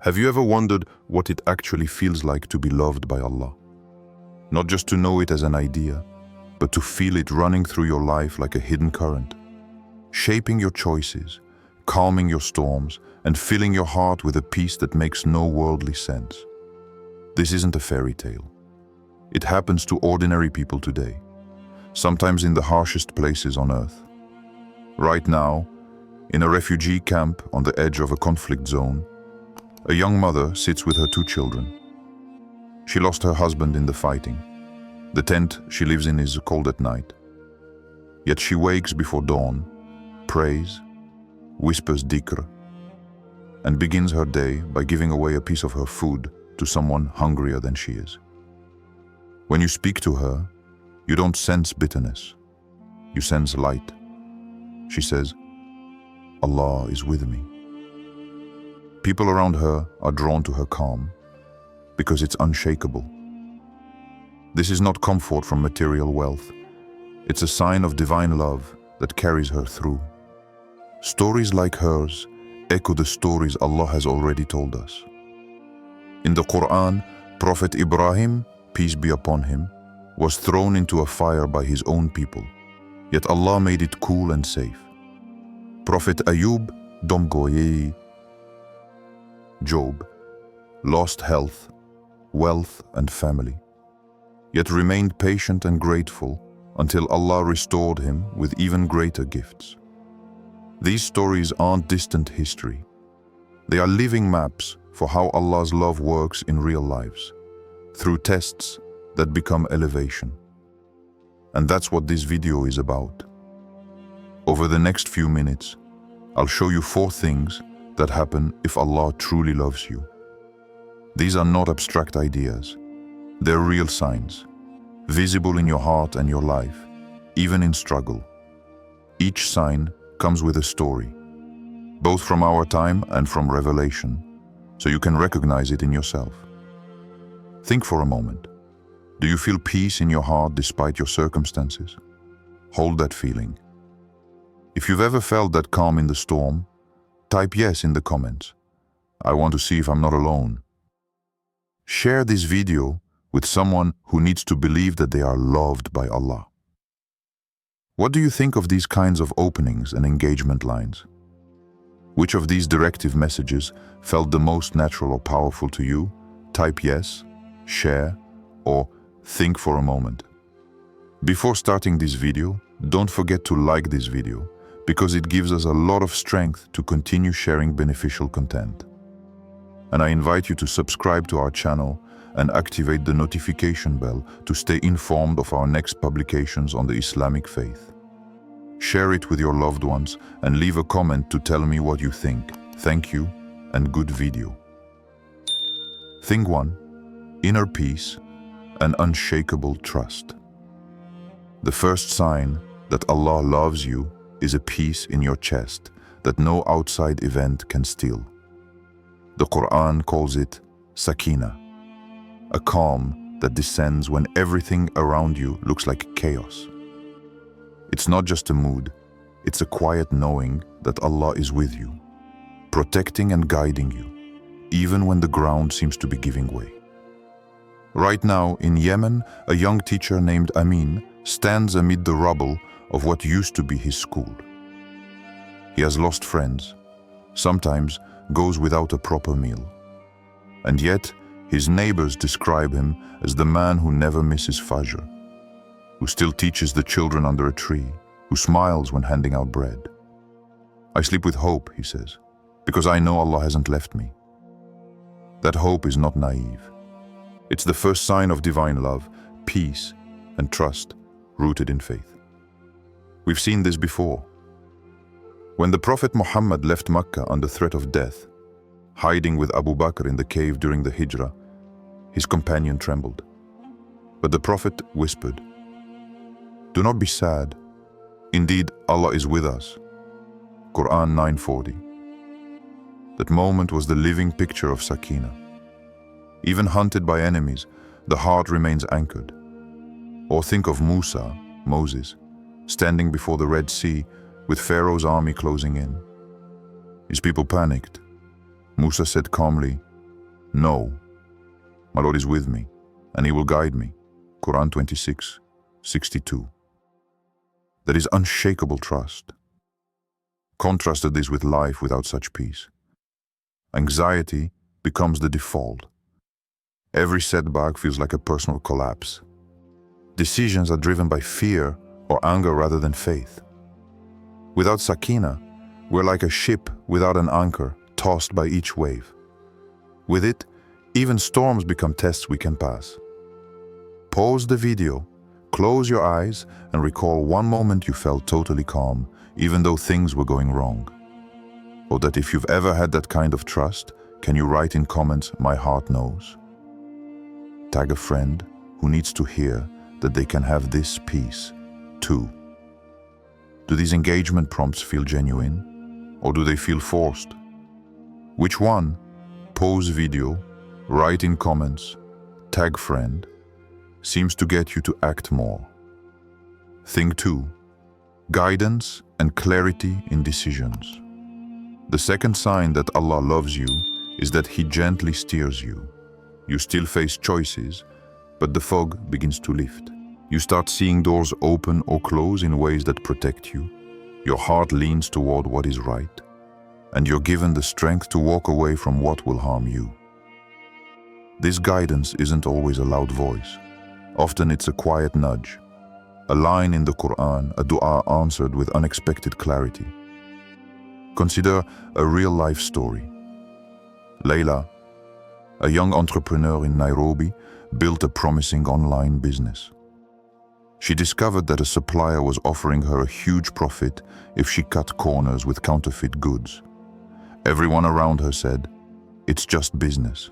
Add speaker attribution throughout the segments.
Speaker 1: Have you ever wondered what it actually feels like to be loved by Allah? Not just to know it as an idea, but to feel it running through your life like a hidden current, shaping your choices, calming your storms, and filling your heart with a peace that makes no worldly sense. This isn't a fairy tale. It happens to ordinary people today, sometimes in the harshest places on earth. Right now, in a refugee camp on the edge of a conflict zone, a young mother sits with her 2 children. She lost her husband in the fighting. The tent she lives in is cold at night. Yet she wakes before dawn, prays, whispers dhikr, and begins her day by giving away a piece of her food to someone hungrier than she is. When you speak to her, you don't sense bitterness. You sense light. She says, "Allah is with me." People around her are drawn to her calm because it's unshakable. This is not comfort from material wealth. It's a sign of divine love that carries her through. Stories like hers echo the stories Allah has already told us. In the Quran, Prophet Ibrahim, peace be upon him, was thrown into a fire by his own people, yet Allah made it cool and safe. Prophet Ayub, Domgoye, Job, lost health, wealth and family, yet remained patient and grateful until Allah restored him with even greater gifts. These stories aren't distant history. They are living maps for how Allah's love works in real lives, through tests that become elevation. And that's what this video is about. Over the next few minutes, I'll show you 4 things that happen if Allah truly loves you. These are not abstract ideas. They're real signs, visible in your heart and your life, even in struggle. Each sign comes with a story, both from our time and from Revelation, so you can recognize it in yourself. Think for a moment. Do you feel peace in your heart despite your circumstances? Hold that feeling. If you've ever felt that calm in the storm, type yes in the comments. I want to see if I'm not alone. Share this video with someone who needs to believe that they are loved by Allah. What do you think of these kinds of openings and engagement lines? Which of these directive messages felt the most natural or powerful to you? Type yes, share, or think for a moment. Before starting this video, don't forget to like this video, because it gives us a lot of strength to continue sharing beneficial content. And I invite you to subscribe to our channel and activate the notification bell to stay informed of our next publications on the Islamic faith. Share it with your loved ones and leave a comment to tell me what you think. Thank you and good video. Thing 1. Inner peace and unshakable trust. The first sign that Allah loves you is a peace in your chest that no outside event can steal. The Quran calls it sakina, a calm that descends when everything around you looks like chaos. It's not just a mood, it's a quiet knowing that Allah is with you, protecting and guiding you, even when the ground seems to be giving way. Right now, in Yemen, a young teacher named Amin stands amid the rubble of what used to be his school. He has lost friends, sometimes goes without a proper meal. And yet, his neighbors describe him as the man who never misses Fajr, who still teaches the children under a tree, who smiles when handing out bread. I sleep with hope, he says, because I know Allah hasn't left me. That hope is not naive. It's the first sign of divine love, peace, and trust rooted in faith. We've seen this before. When the Prophet Muhammad left Mecca under threat of death, hiding with Abu Bakr in the cave during the Hijrah, his companion trembled. But the Prophet whispered, "Do not be sad. Indeed, Allah is with us." Quran 9:40. That moment was the living picture of Sakina. Even hunted by enemies, the heart remains anchored. Or think of Musa, Moses, standing before the Red Sea with Pharaoh's army closing in. His people panicked. Musa said calmly, No, my Lord is with me, and He will guide me. Quran 26:62. There is unshakable trust. Contrasted this with life without such peace. Anxiety becomes the default. Every setback feels like a personal collapse. Decisions are driven by fear or anger rather than faith. Without sakina, we're like a ship without an anchor, tossed by each wave. With it, even storms become tests we can pass. Pause the video, close your eyes, and recall one moment you felt totally calm, even though things were going wrong. Or that if you've ever had that kind of trust, can you write in comments, "My heart knows"? Tag a friend who needs to hear that they can have this peace, too. Do these engagement prompts feel genuine, or do they feel forced? Which one? Pause video, write in comments, tag friend, seems to get you to act more. Thing 2. Guidance and clarity in decisions. The second sign that Allah loves you is that He gently steers you. You still face choices, but the fog begins to lift. You start seeing doors open or close in ways that protect you. Your heart leans toward what is right, and you're given the strength to walk away from what will harm you. This guidance isn't always a loud voice. Often it's a quiet nudge, a line in the Quran, a dua answered with unexpected clarity. Consider a real-life story. Layla, a young entrepreneur in Nairobi, built a promising online business. She discovered that a supplier was offering her a huge profit if she cut corners with counterfeit goods. Everyone around her said, "It's just business."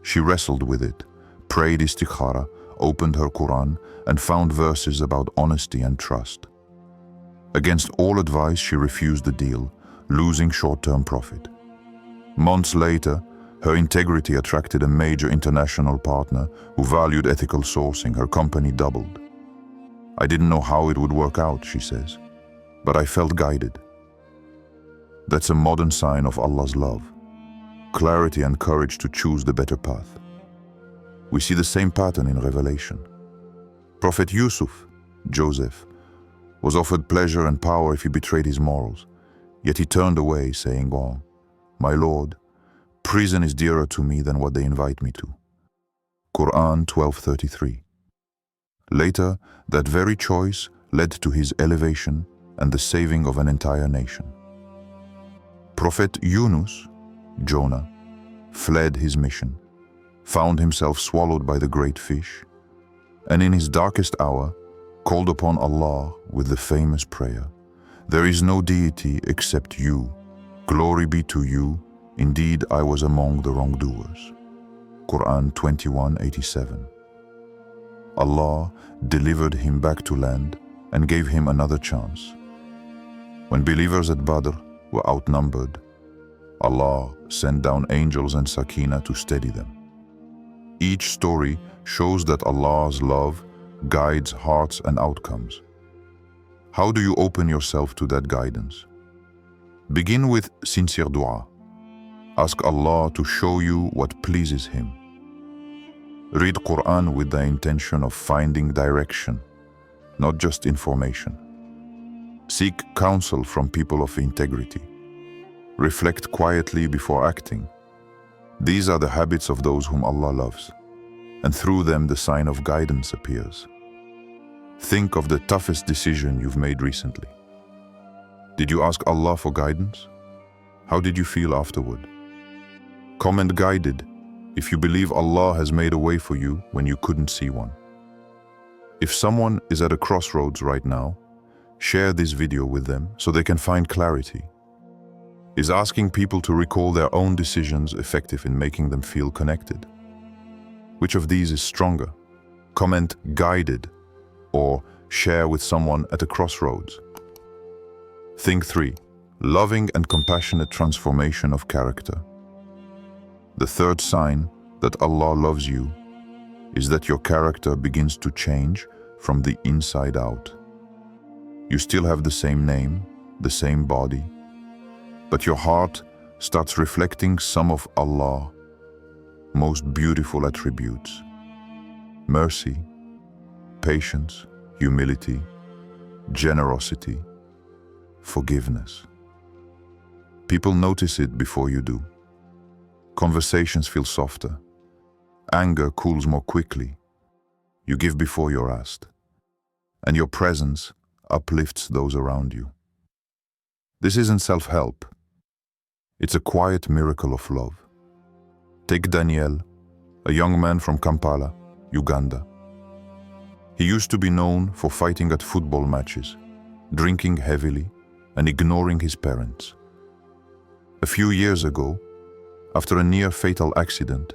Speaker 1: She wrestled with it, prayed istikhara, opened her Quran, and found verses about honesty and trust. Against all advice, she refused the deal, losing short-term profit. Months later, her integrity attracted a major international partner who valued ethical sourcing. Her company doubled. "I didn't know how it would work out," she says, "but I felt guided." That's a modern sign of Allah's love, clarity and courage to choose the better path. We see the same pattern in Revelation. Prophet Yusuf, Joseph, was offered pleasure and power if he betrayed his morals, yet he turned away, saying, "Oh, my Lord, prison is dearer to me than what they invite me to." Quran 12:33. Later, that very choice led to his elevation and the saving of an entire nation. Prophet Yunus, Jonah, fled his mission, found himself swallowed by the great fish, and in his darkest hour called upon Allah with the famous prayer, "There is no deity except you. Glory be to you. Indeed, I was among the wrongdoers." Quran 21:87. Allah delivered him back to land and gave him another chance. When believers at Badr were outnumbered, Allah sent down angels and sakina to steady them. Each story shows that Allah's love guides hearts and outcomes. How do you open yourself to that guidance? Begin with sincere dua. Ask Allah to show you what pleases Him. Read Quran with the intention of finding direction, not just information. Seek counsel from people of integrity. Reflect quietly before acting. These are the habits of those whom Allah loves, and through them the sign of guidance appears. Think of the toughest decision you've made recently. Did you ask Allah for guidance? How did you feel afterward? Comment guided if you believe Allah has made a way for you when you couldn't see one. If someone is at a crossroads right now, share this video with them so they can find clarity. Is asking people to recall their own decisions effective in making them feel connected? Which of these is stronger? Comment guided or share with someone at a crossroads. Thing 3. Loving and compassionate transformation of character. The third sign that Allah loves you is that your character begins to change from the inside out. You still have the same name, the same body, but your heart starts reflecting some of Allah, most beautiful attributes: mercy, patience, humility, generosity, forgiveness. People notice it before you do. Conversations feel softer. Anger cools more quickly. You give before you're asked. And your presence uplifts those around you. This isn't self-help. It's a quiet miracle of love. Take Daniel, a young man from Kampala, Uganda. He used to be known for fighting at football matches, drinking heavily, and ignoring his parents. A few years ago, after a near-fatal accident,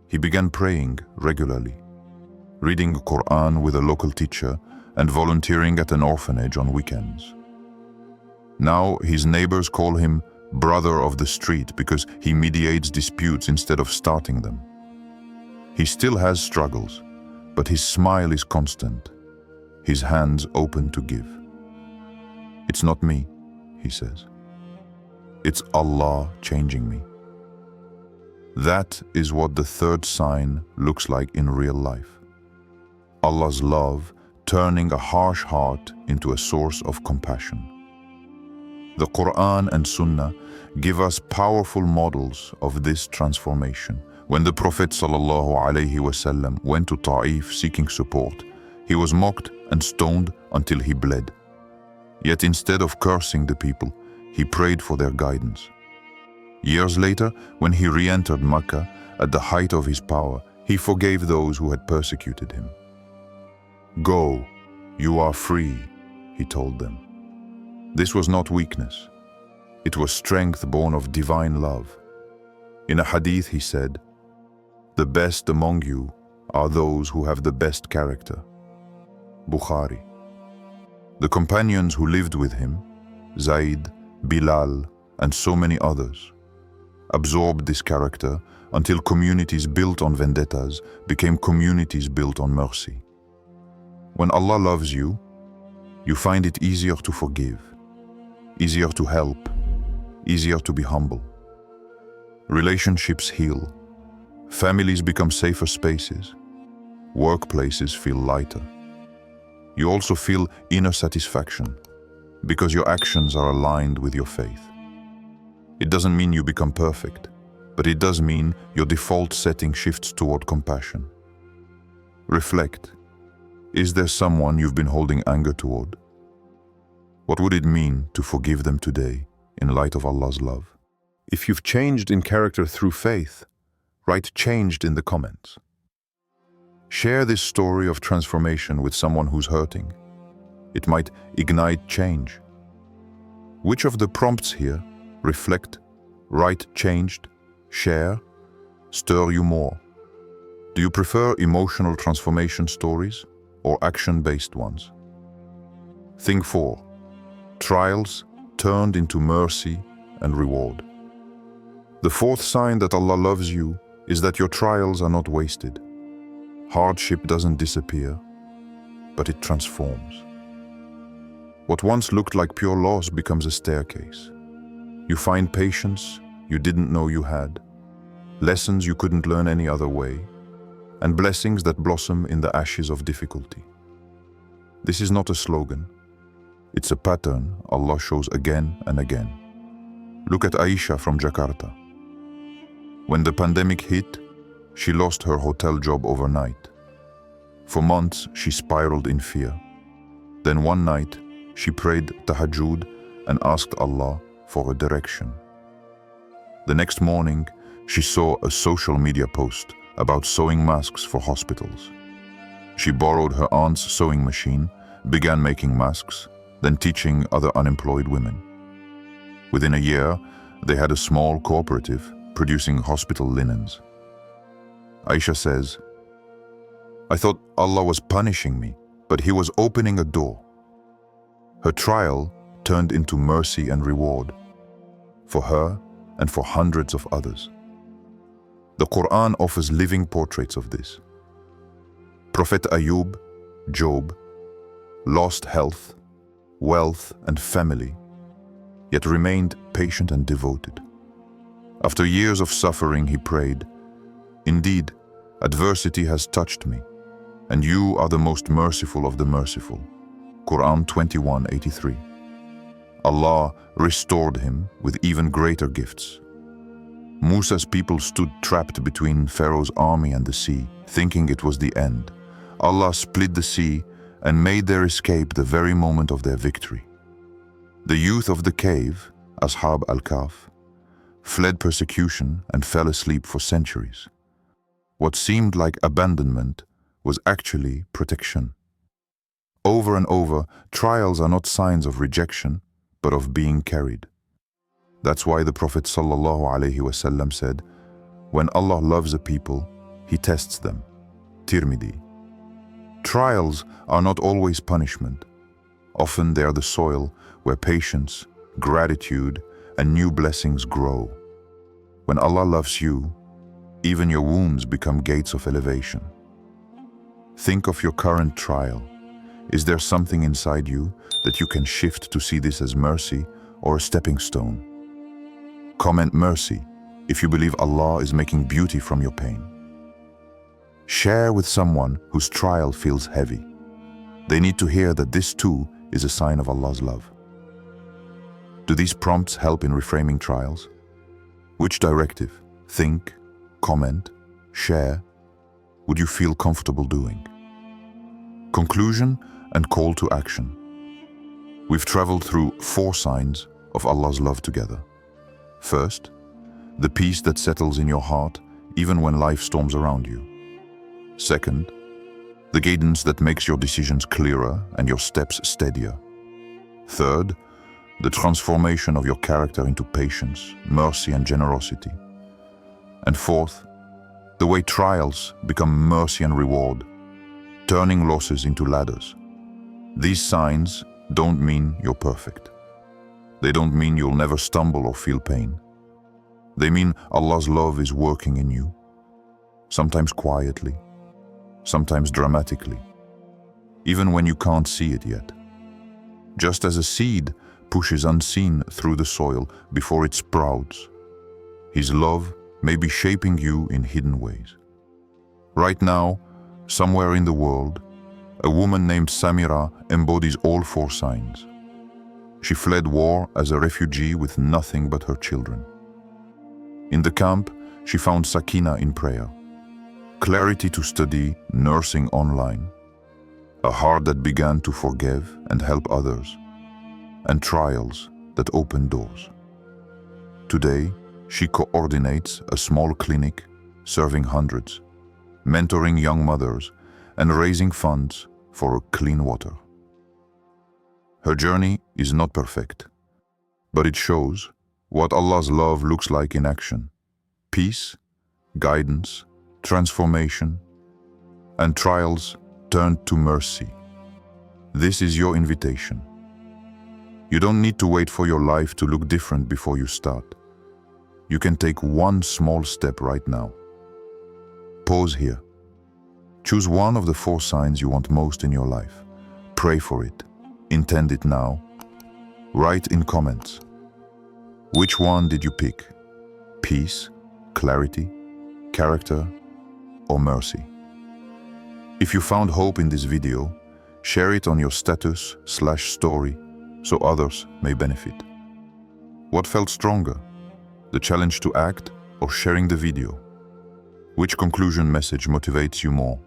Speaker 1: he began praying regularly, reading the Quran with a local teacher and volunteering at an orphanage on weekends. Now his neighbors call him brother of the street because he mediates disputes instead of starting them. He still has struggles, but his smile is constant, his hands open to give. It's not me, he says. It's Allah changing me. That is what the third sign looks like in real life. Allah's love turning a harsh heart into a source of compassion. The Quran and Sunnah give us powerful models of this transformation. When the Prophet ﷺ went to Ta'if seeking support, he was mocked and stoned until he bled. Yet instead of cursing the people, he prayed for their guidance. Years later, when he re-entered Mecca at the height of his power, he forgave those who had persecuted him. "Go, you are free," he told them. This was not weakness. It was strength born of divine love. In a hadith he said, "The best among you are those who have the best character." Bukhari. The companions who lived with him, Zaid, Bilal, and so many others, absorbed this character until communities built on vendettas became communities built on mercy. When Allah loves you, you find it easier to forgive, easier to help, easier to be humble. Relationships heal. Families become safer spaces. Workplaces feel lighter. You also feel inner satisfaction because your actions are aligned with your faith. It doesn't mean you become perfect, but it does mean your default setting shifts toward compassion. Reflect. Is there someone you've been holding anger toward? What would it mean to forgive them today in light of Allah's love? If you've changed in character through faith, write "changed" in the comments. Share this story of transformation with someone who's hurting. It might ignite change. Which of the prompts here, reflect, write "changed," share, stir you more? Do you prefer emotional transformation stories or action-based ones? Thing 4. Trials turned into mercy and reward. The fourth sign that Allah loves you is that your trials are not wasted. Hardship doesn't disappear, but it transforms. What once looked like pure loss becomes a staircase. You find patience you didn't know you had, lessons you couldn't learn any other way, and blessings that blossom in the ashes of difficulty. This is not a slogan. It's a pattern Allah shows again and again. Look at Aisha from Jakarta. When the pandemic hit, she lost her hotel job overnight. For months, she spiraled in fear. Then one night, she prayed tahajjud and asked Allah for a direction. The next morning, she saw a social media post about sewing masks for hospitals. She borrowed her aunt's sewing machine, began making masks, then teaching other unemployed women. Within a year, they had a small cooperative producing hospital linens. Aisha says, "I thought Allah was punishing me, but He was opening a door." Her trial turned into mercy and reward for her and for hundreds of others. The Quran offers living portraits of this. Prophet Ayub, Job, lost health, wealth, and family, yet remained patient and devoted. After years of suffering, he prayed, Indeed, adversity has touched me, and you are the most merciful of the merciful. Quran 21:83. Allah restored him with even greater gifts. Musa's people stood trapped between Pharaoh's army and the sea, thinking it was the end. Allah split the sea and made their escape the very moment of their victory. The youth of the cave, Ashab al-Kahf, fled persecution and fell asleep for centuries. What seemed like abandonment was actually protection. Over and over, trials are not signs of rejection, but of being carried. That's why the Prophet ﷺ said, when Allah loves a people, He tests them. Tirmidhi. Trials are not always punishment. Often they are the soil where patience, gratitude, and new blessings grow. When Allah loves you, even your wounds become gates of elevation. Think of your current trial. Is there something inside you that you can shift to see this as mercy or a stepping stone? Comment mercy if you believe Allah is making beauty from your pain. Share with someone whose trial feels heavy. They need to hear that this too is a sign of Allah's love. Do these prompts help in reframing trials? Which directive, think, comment, share, would you feel comfortable doing? Conclusion and call to action. We've traveled through 4 signs of Allah's love together. First, the peace that settles in your heart even when life storms around you. Second, the guidance that makes your decisions clearer and your steps steadier. Third, the transformation of your character into patience, mercy, and generosity. And fourth, the way trials become mercy and reward, turning losses into ladders. These signs don't mean you're perfect. They don't mean you'll never stumble or feel pain. They mean Allah's love is working in you, sometimes quietly, sometimes dramatically, even when you can't see it yet. Just as a seed pushes unseen through the soil before it sprouts, His love may be shaping you in hidden ways. Right now, somewhere in the world, a woman named Samira embodies all 4 signs. She fled war as a refugee with nothing but her children. In the camp, she found sakina in prayer, clarity to study nursing online, a heart that began to forgive and help others, and trials that open doors. Today, she coordinates a small clinic serving hundreds, mentoring young mothers, and raising funds for clean water. Her journey is not perfect, but it shows what Allah's love looks like in action: peace, guidance, transformation, and trials turned to mercy. This is your invitation. You don't need to wait for your life to look different before you start. You can take one small step right now. Pause here. Choose one of the 4 signs you want most in your life. Pray for it. Intend it now. Write in comments. Which one did you pick? Peace, clarity, character, or mercy? If you found hope in this video, share it on your status/story so others may benefit. What felt stronger? The challenge to act or sharing the video? Which conclusion message motivates you more?